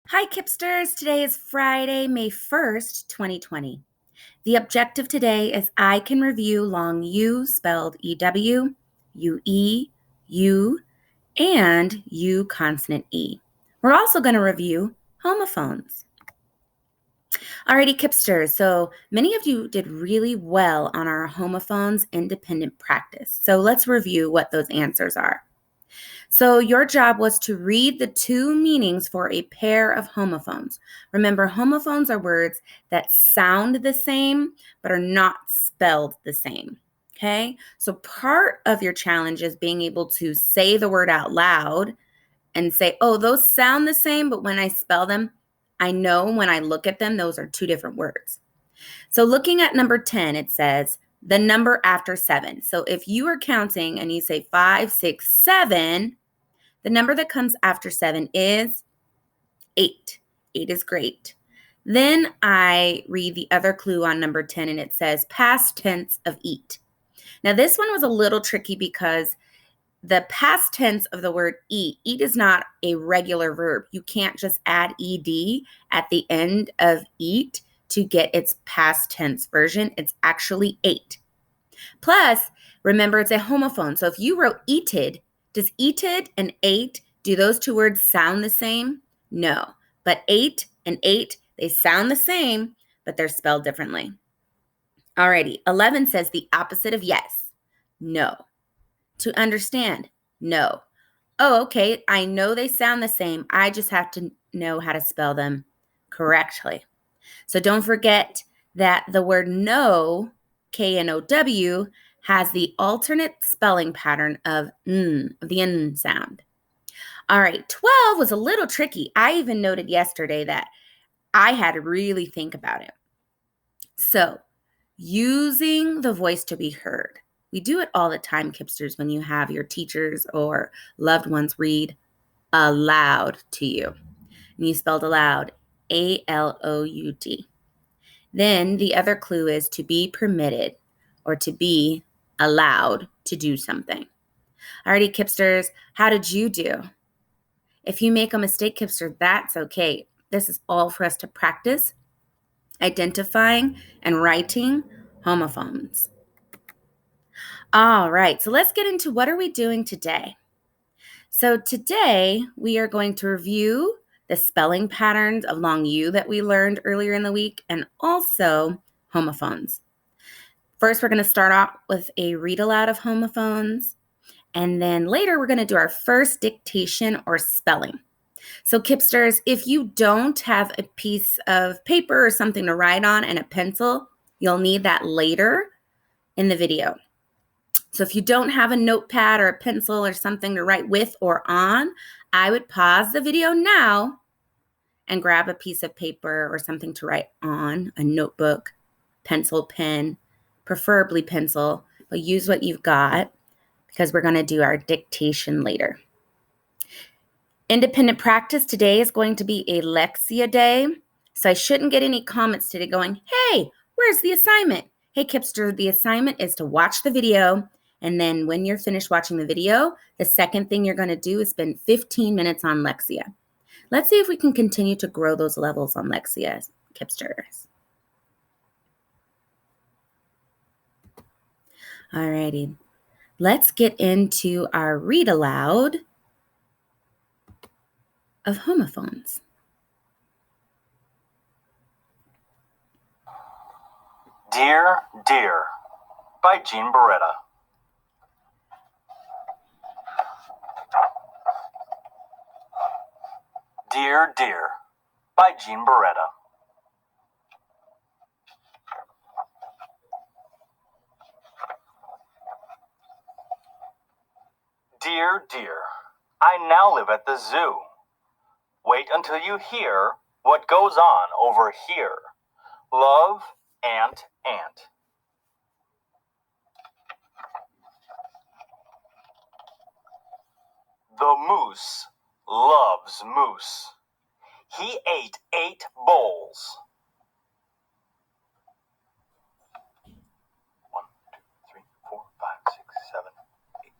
Hi, Kipsters. Today is Friday, May 1st, 2020. The objective today is I can review long U spelled EW, UE, U, and U consonant E. We're also going to review homophones. Alrighty, Kipsters. So many of you did really well on our homophones independent practice. So let's review what those answers are. So your job was to read the two meanings for a pair of homophones. Remember, homophones are words that sound the same but are not spelled the same. Okay? So part of your challenge is being able to say the word out loud and say, oh, those sound the same, but when I spell them, I know when I look at them, those are two different words. So looking at number 10, it says the number after 7. So if you are counting and you say 5, 6, 7, the number that comes after 7 is 8. 8 is great. Then I read the other clue on number 10, and it says past tense of eat. Now, this one was a little tricky because the past tense of the word eat is not a regular verb. You can't just add ed at the end of eat to get its past tense version. It's actually ate. Plus, remember, it's a homophone. So if you wrote eated, does eated and ate, do those two words sound the same? No. But ate and ate, they sound the same, but they're spelled differently. Alrighty, 11 says the opposite of yes. No. To understand? No. Oh, okay, I know they sound the same. I just have to know how to spell them correctly. So don't forget that the word know, K-N-O-W, has the alternate spelling pattern of the N sound. All right, 12 was a little tricky. I even noted yesterday that I had to really think about it. So, using the voice to be heard. We do it all the time, Kipsters, when you have your teachers or loved ones read aloud to you. And you spelled aloud, A-L-O-U-D. Then the other clue is to be permitted or to be allowed to do something. Alrighty, Kipsters, how did you do? If you make a mistake, Kipster, that's okay. This is all for us to practice identifying and writing homophones. All right, so let's get into what are we doing today. So today we are going to review the spelling patterns of long U that we learned earlier in the week and also homophones. First, we're going to start off with a read aloud of homophones, and then later we're going to do our first dictation or spelling. So Kipsters, if you don't have a piece of paper or something to write on and a pencil, you'll need that later in the video. So if you don't have a notepad or a pencil or something to write with or on, I would pause the video now and grab a piece of paper or something to write on, a notebook, pencil, pen, preferably pencil, but use what you've got because we're going to do our dictation later. Independent practice today is going to be a Lexia day, so I shouldn't get any comments today going, hey, where's the assignment? Hey, Kipster, the assignment is to watch the video, and then when you're finished watching the video, the second thing you're going to do is spend 15 minutes on Lexia. Let's see if we can continue to grow those levels on Lexia, Kipsters. Alrighty, let's get into our read aloud of homophones. Dear, Dear by Jean Beretta. Dear, Dear by Jean Beretta. Dear, dear, I now live at the zoo. Wait until you hear what goes on over here. Love, Aunt, Aunt. The moose loves moose. He ate 8 bowls. 1, 2, 3, 4, 5, 6, 7, 8.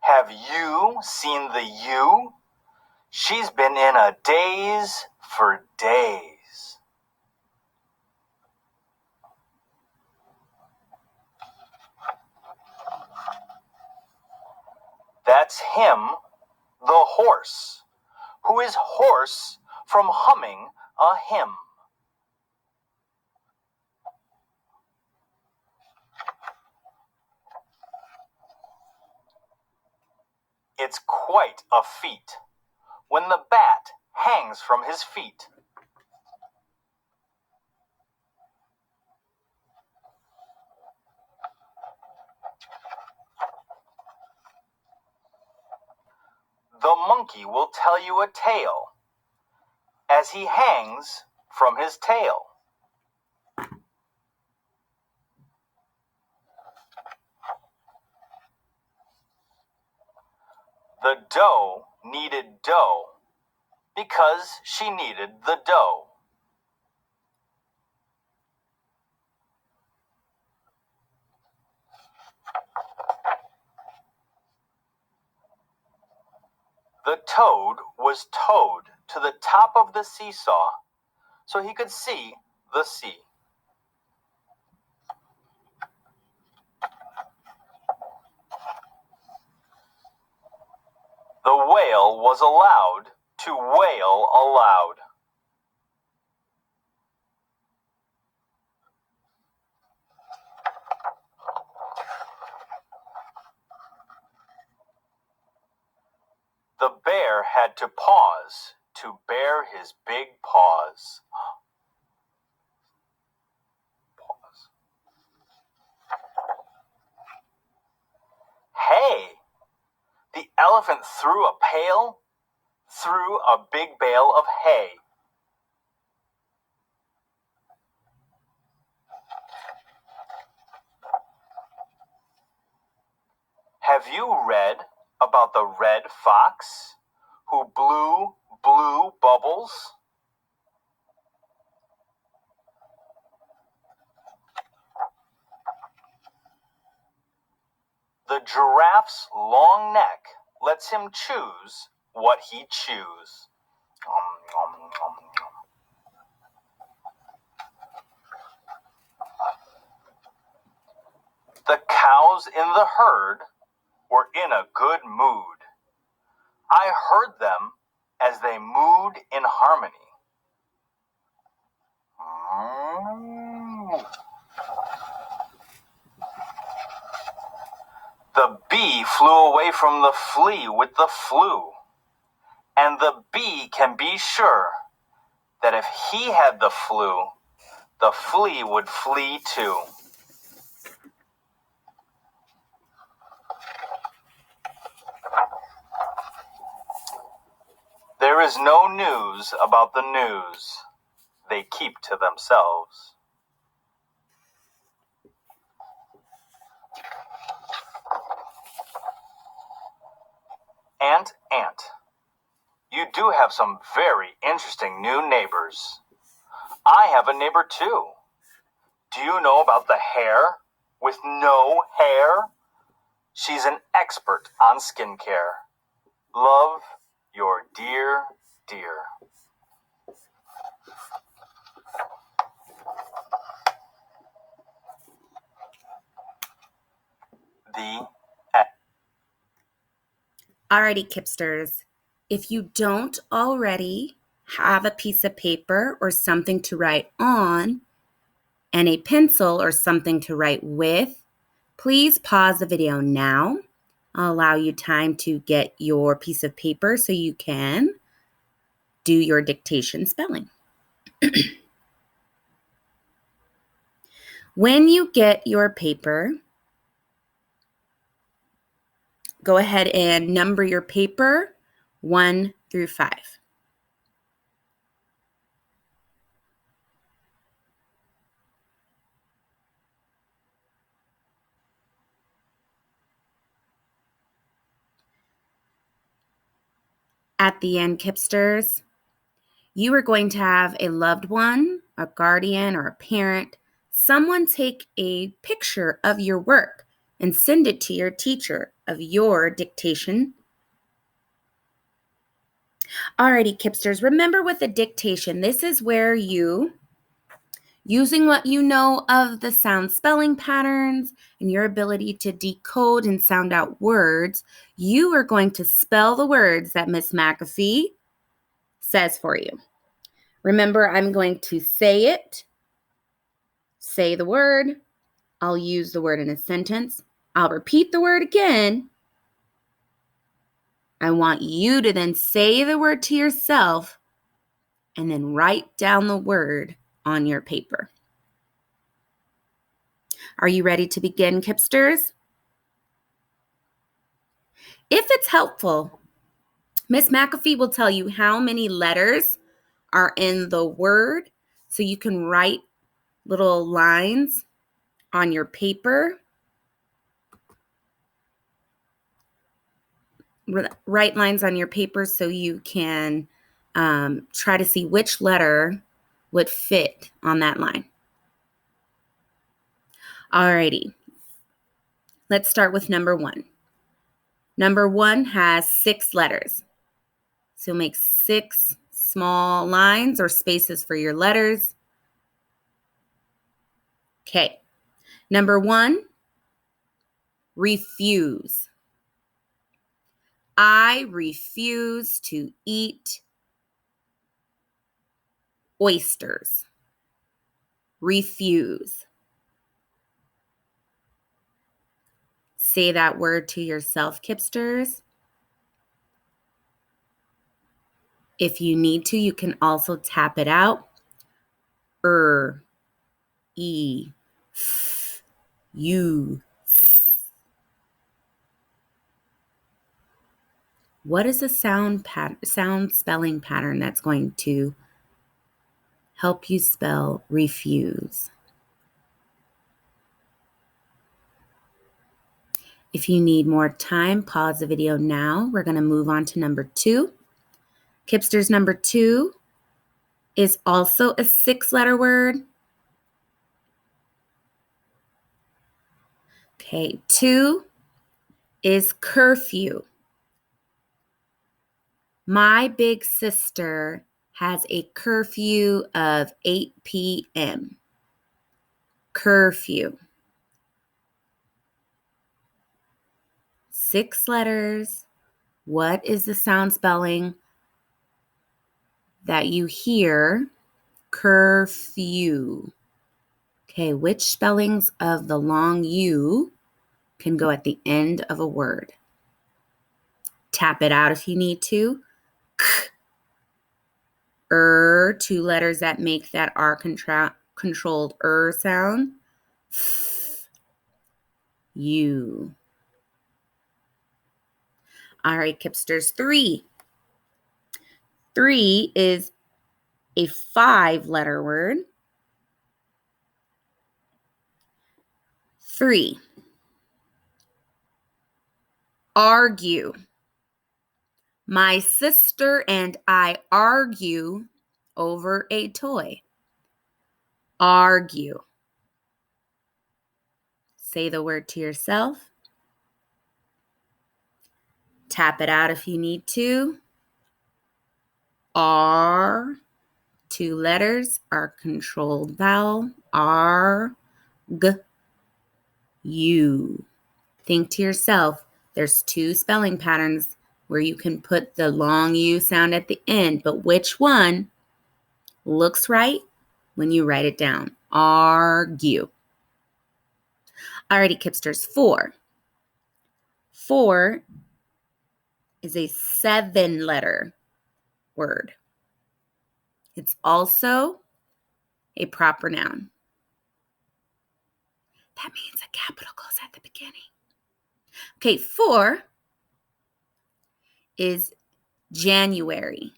Have Have you seen the U? She's been in a daze for days. That's him, the horse, who is hoarse from humming a hymn. It's quite a feat when the bat hangs from his feet. The monkey will tell you a tale as he hangs from his tail. The doe needed dough because she needed the dough. The toad was towed to the top of the seesaw so he could see the sea. The whale was allowed to wail aloud. The bear had to pause to bare his big paws. Pause. Hey! The elephant threw a pail through a big bale of hay. Have you read about the red fox who blew blue bubbles? The giraffe's long neck lets him choose what he chews. The cows in the herd were in a good mood. I heard them as they mooed in harmony. The bee flew away from the flea with the flu. And the bee can be sure that if he had the flu, the flea would flee too. There is no news about the news. They keep to themselves. Ant, you do have some very interesting new neighbors. I have a neighbor too. Do you know about the hare with no hair? She's an expert on skincare. Love, your dear, dear. The Alrighty, Kipsters. If you don't already have a piece of paper or something to write on and a pencil or something to write with, please pause the video now. I'll allow you time to get your piece of paper so you can do your dictation spelling. When you get your paper, go ahead and number your paper 1 through 5. At the end, Kipsters, you are going to have a loved one, a guardian, or a parent, someone take a picture of your work and send it to your teacher of your dictation. Alrighty, Kipsters, remember with the dictation, this is where you, using what you know of the sound spelling patterns and your ability to decode and sound out words, you are going to spell the words that Miss McAfee says for you. Remember, I'm going to say it, say the word, I'll use the word in a sentence, I'll repeat the word again. I want you to then say the word to yourself and then write down the word on your paper. Are you ready to begin, Kipsters? If it's helpful, Miss McAfee will tell you how many letters are in the word so you can write little lines on your paper. Write lines on your paper so you can try to see which letter would fit on that line. Alrighty, let's start with number 1. Number 1 has 6 letters. So make 6 small lines or spaces for your letters. Okay, number 1, refuse. I refuse to eat oysters. Refuse. Say that word to yourself, Kipsters. If you need to, you can also tap it out. E, f, u. What is a sound spelling pattern that's going to help you spell refuse? If you need more time, pause the video now. We're going to move on to number 2. Kipsters, number 2 is also a 6-letter word. Okay, 2 is curfew. My big sister has a curfew of 8 p.m. Curfew. 6 letters. What is the sound spelling that you hear? Curfew. Okay, which spellings of the long U can go at the end of a word? Tap it out if you need to. K, 2 letters that make that R controlled sound. F, U. All right, Kipsters, 3. 3 is a 5-letter word. 3. Argue. My sister and I argue over a toy. Argue. Say the word to yourself. Tap it out if you need to. R, 2 letters, are controlled vowel. R, G, U. Think to yourself, there's 2 spelling patterns where you can put the long U sound at the end, but which one looks right when you write it down? Argue. Alrighty, Kipsters, 4. 4 is a 7-letter word. It's also a proper noun. That means a capital goes at the beginning. Okay, 4 is January.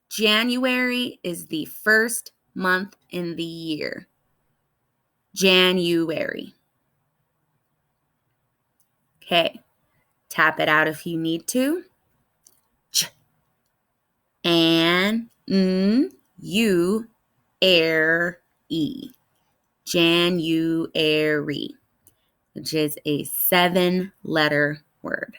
January is the first month in the year. January. Okay, tap it out if you need to. J and U air E. January. which is a 7-letter word.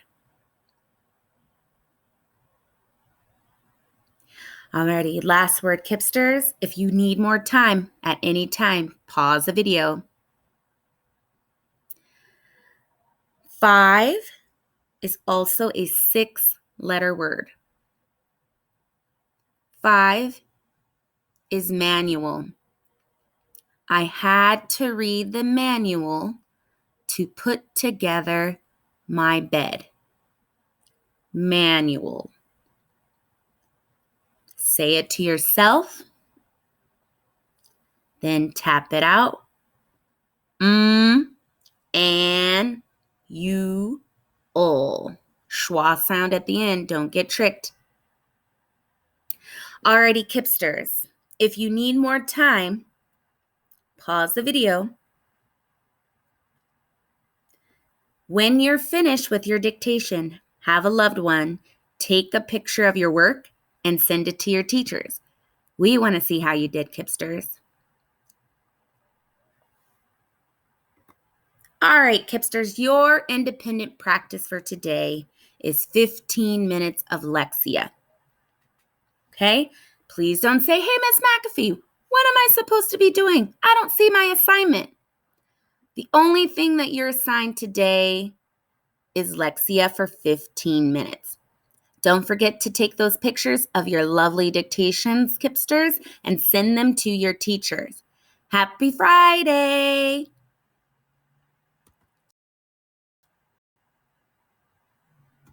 Alrighty, last word, Kipsters. If you need more time at any time, pause the video. 5 is also a 6-letter word. 5 is manual. I had to read the manual to put together my bed. Manual. Say it to yourself, then tap it out. And you, all. Schwa sound at the end. Don't get tricked. Alrighty, Kipsters. If you need more time, pause the video. When you're finished with your dictation, have a loved one take a picture of your work and send it to your teachers. We want to see how you did, Kipsters. All right, Kipsters, your independent practice for today is 15 minutes of Lexia. Okay? Please don't say, hey, Miss McAfee, what am I supposed to be doing? I don't see my assignment. The only thing that you're assigned today is Lexia for 15 minutes. Don't forget to take those pictures of your lovely dictations, Kipsters, and send them to your teachers. Happy Friday!